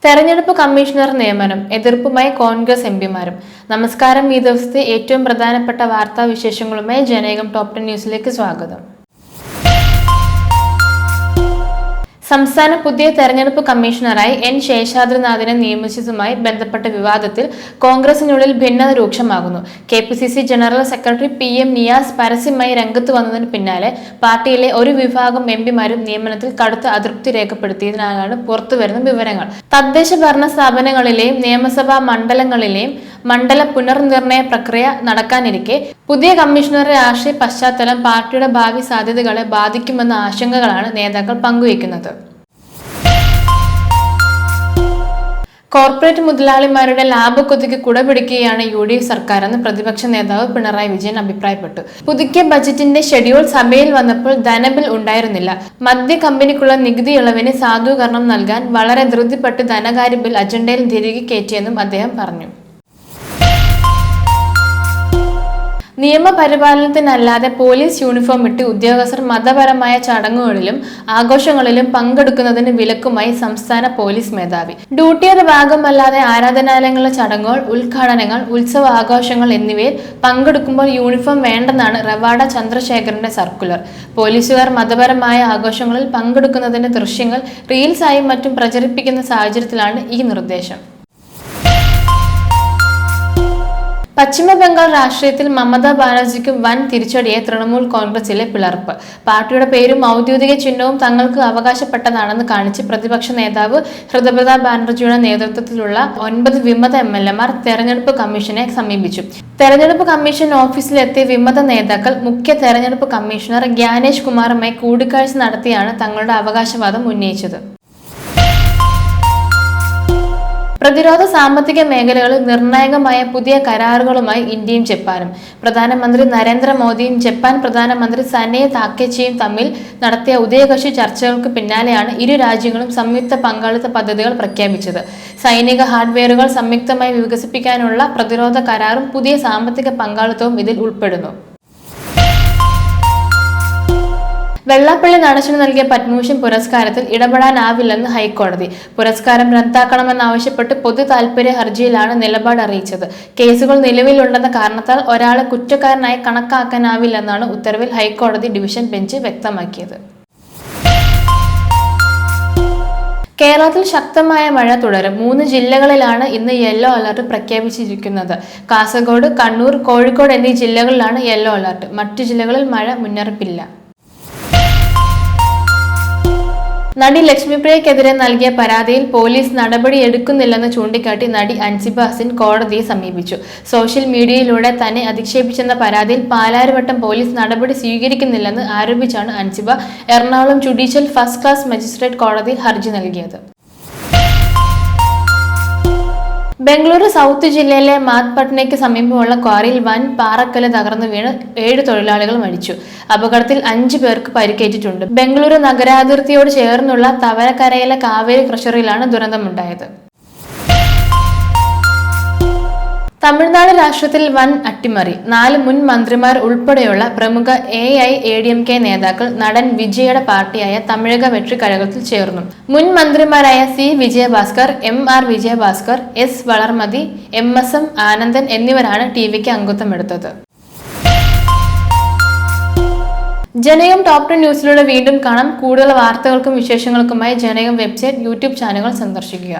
തെരഞ്ഞെടുപ്പ് കമ്മീഷണർ നിയമനം എതിർപ്പുമായി കോൺഗ്രസ് എംപിമാരും. നമസ്കാരം. ഈ ദിവസത്തെ ഏറ്റവും പ്രധാനപ്പെട്ട വാർത്താ വിശേഷങ്ങളുമായി ജനേകം ടോപ് 10 ന്യൂസിലേക്ക് സ്വാഗതം. സംസ്ഥാന പുതിയ തെരഞ്ഞെടുപ്പ് കമ്മീഷണറായി എൻ ശേഷാദ്രിനാഥിനെ നിയമിച്ചതുമായി ബന്ധപ്പെട്ട വിവാദത്തിൽ കോൺഗ്രസിനുള്ളിൽ ഭിന്നത രൂക്ഷമാകുന്നു. KPCC general secretary PM Niyas പരസ്യമായി രംഗത്ത് വന്നതിന് പിന്നാലെ പാർട്ടിയിലെ ഒരു വിഭാഗം എംപിമാരും നിയമനത്തിൽ കടുത്ത അതൃപ്തി രേഖപ്പെടുത്തിയതിനാലാണ് പുറത്തുവരുന്ന വിവരങ്ങൾ. തദ്ദേശ ഭരണ സ്ഥാപനങ്ങളിലെയും നിയമസഭാ മണ്ഡലങ്ങളിലെയും മണ്ഡല പുനർനിർണയ പ്രക്രിയ നടക്കാനിരിക്കെ പുതിയ കമ്മീഷണറുടെ രാഷ്ട്രീയ പശ്ചാത്തലം പാർട്ടിയുടെ ഭാവി സാധ്യതകളെ ബാധിക്കുമെന്ന ആശങ്കകളാണ് നേതാക്കൾ പങ്കുവയ്ക്കുന്നത്. കോർപ്പറേറ്റ് മുതലാളിമാരുടെ ലാഭക്കൊതിക്ക് കുടപിടിക്കുകയാണ് UDF സർക്കാരെന്ന് പ്രതിപക്ഷ നേതാവ് പിണറായി വിജയൻ അഭിപ്രായപ്പെട്ടു. പുതുക്കിയ ബജറ്റിന്റെ ഷെഡ്യൂൾ സഭയിൽ വന്നപ്പോൾ ധനബിൽ ഉണ്ടായിരുന്നില്ല. മദ്യ കമ്പനിക്കുള്ള നികുതി ഇളവിന് സാധൂകരണം നൽകാൻ വളരെ ധൃതിപ്പെട്ട് ധനകാര്യ ബിൽ അജണ്ടയിൽ തിരികെ കയറ്റിയെന്നും അദ്ദേഹം പറഞ്ഞു. നിയമപരിപാലനത്തിനല്ലാതെ പോലീസ് യൂണിഫോം ഇട്ട് ഉദ്യോഗസ്ഥർ മതപരമായ ചടങ്ങുകളിലും ആഘോഷങ്ങളിലും പങ്കെടുക്കുന്നതിന് വിലക്കുമായി സംസ്ഥാന പോലീസ് മേധാവി. ഡ്യൂട്ടിയുടെ ഭാഗമല്ലാതെ ആരാധനാലയങ്ങളിലെ ചടങ്ങുകൾ, ഉദ്ഘാടനങ്ങൾ, ഉത്സവ ആഘോഷങ്ങൾ എന്നിവയിൽ പങ്കെടുക്കുമ്പോൾ യൂണിഫോം വേണ്ടെന്നാണ് റവാഡ ചന്ദ്രശേഖരന്റെ സർക്കുലർ. പോലീസുകാർ മതപരമായ ആഘോഷങ്ങളിൽ പങ്കെടുക്കുന്നതിന്റെ ദൃശ്യങ്ങൾ റീൽസായും മറ്റും പ്രചരിപ്പിക്കുന്ന സാഹചര്യത്തിലാണ് ഈ നിർദ്ദേശം. പശ്ചിമ ബംഗാൾ രാഷ്ട്രീയത്തിൽ മമതാ ബാനർജിക്ക് വൻ തിരിച്ചടിയെ തൃണമൂൽ കോൺഗ്രസിലെ പിളർപ്പ്. പാർട്ടിയുടെ പേരും ഔദ്യോഗിക ചിഹ്നവും തങ്ങൾക്ക് അവകാശപ്പെട്ടതാണെന്ന് കാണിച്ച് പ്രതിപക്ഷ നേതാവ് ഹൃദയപ്രതാ ബാനർജിയുടെ നേതൃത്വത്തിലുള്ള 9 വിമത MLAമാർ തെരഞ്ഞെടുപ്പ് കമ്മീഷനെ സമീപിച്ചു. തെരഞ്ഞെടുപ്പ് കമ്മീഷൻ ഓഫീസിലെത്തിയ വിമത നേതാക്കൾ മുഖ്യ തെരഞ്ഞെടുപ്പ് കമ്മീഷണർ ഗ്യാനേഷ് കുമാറുമായി കൂടിക്കാഴ്ച നടത്തിയാണ് തങ്ങളുടെ അവകാശവാദം ഉന്നയിച്ചത്. പ്രതിരോധ സാമ്പത്തിക മേഖലകളിൽ നിർണായകമായ പുതിയ കരാറുകളുമായി ഇന്ത്യയും ജപ്പാനും. പ്രധാനമന്ത്രി നരേന്ദ്രമോദിയും ജപ്പാൻ പ്രധാനമന്ത്രി സനെ താക്കേച്ചിയും തമ്മിൽ നടത്തിയ ഉഭയകക്ഷി ചർച്ചകൾക്ക് പിന്നാലെയാണ് ഇരു രാജ്യങ്ങളും സംയുക്ത പങ്കാളിത്ത പദ്ധതികൾ പ്രഖ്യാപിച്ചത്. സൈനിക ഹാർഡ്വെയറുകൾ സംയുക്തമായി വികസിപ്പിക്കാനുള്ള പ്രതിരോധ കരാറും പുതിയ സാമ്പത്തിക പങ്കാളിത്തവും ഇതിൽ ഉൾപ്പെടുന്നു. വെള്ളാപ്പള്ളി നടേശന് നൽകിയ പത്മഭൂഷൺ പുരസ്കാരത്തിൽ ഇടപെടാനാവില്ലെന്ന് ഹൈക്കോടതി. പുരസ്കാരം റദ്ദാക്കണമെന്നാവശ്യപ്പെട്ട് പൊതു താൽപര്യ ഹർജിയിലാണ് നിലപാട് അറിയിച്ചത്. കേസുകൾ നിലവിലുണ്ടെന്ന കാരണത്താൽ ഒരാളെ കുറ്റക്കാരനായി കണക്കാക്കാനാവില്ലെന്നാണ് ഉത്തരവിൽ ഹൈക്കോടതി ഡിവിഷൻ ബെഞ്ച് വ്യക്തമാക്കിയത്. കേരളത്തിൽ ശക്തമായ മഴ തുടരും. 3 ജില്ലകളിലാണ് ഇന്ന് യെല്ലോ അലർട്ട് പ്രഖ്യാപിച്ചിരിക്കുന്നത്. കാസർഗോഡ്, കണ്ണൂർ, കോഴിക്കോട് എന്നീ ജില്ലകളിലാണ് യെല്ലോ അലർട്ട്. മറ്റു ജില്ലകളിൽ മഴ മുന്നറിയിപ്പില്ല. നടി ലക്ഷ്മിപ്രിയക്കെതിരെ നൽകിയ പരാതിയിൽ പോലീസ് നടപടിയെടുക്കുന്നില്ലെന്ന് ചൂണ്ടിക്കാട്ടി നടി അൻസിബ ഹസൻ കോടതിയെ സമീപിച്ചു. സോഷ്യൽ മീഡിയയിലൂടെ തന്നെ അധിക്ഷേപിച്ചെന്ന പരാതിയിൽ പാലാരിവട്ടം പോലീസ് നടപടി സ്വീകരിക്കുന്നില്ലെന്ന് ആരോപിച്ചാണ് Ansiba Ernakulam judicial first class magistrate കോടതിയിൽ ഹർജി നൽകിയത്. ബംഗളൂരു സൗത്ത് ജില്ലയിലെ മാത്പട്നയ്ക്ക് സമീപമുള്ള ക്വാറിയിൽ വൻ പാറക്കല്ല് തകർന്നു വീണ് 7 തൊഴിലാളികൾ മരിച്ചു. അപകടത്തിൽ 5 പേർക്ക് പരിക്കേറ്റിട്ടുണ്ട്. ബംഗളൂരു നഗരാതിർത്തിയോട് ചേർന്നുള്ള തവരക്കരയിലെ കാവേരി ക്രഷറിലാണ് ദുരന്തമുണ്ടായത്. തമിഴ്നാട് രാഷ്ട്രീയത്തിൽ വൻ അട്ടിമറി. 4 മുൻ മന്ത്രിമാർ ഉൾപ്പെടെയുള്ള പ്രമുഖ AIADMK നേതാക്കൾ നടൻ വിജയുടെ പാർട്ടിയായ തമിഴക വെട്രി കഴകത്തിൽ ചേർന്നു. മുൻ മന്ത്രിമാരായ C. Vijayabhaskar, MR Vijayabhaskar, S. Valarmathi, MSM Anandan എന്നിവരാണ് TVക്ക് അംഗത്വമെടുത്തത്. ജനകം ടോപ് 10 ന്യൂസിലൂടെ വീണ്ടും കാണാം. കൂടുതൽ വാർത്തകൾക്കും വിശേഷങ്ങൾക്കുമായി ജനകം വെബ്സൈറ്റ്, YouTube ചാനലുകൾ സന്ദർശിക്കുക.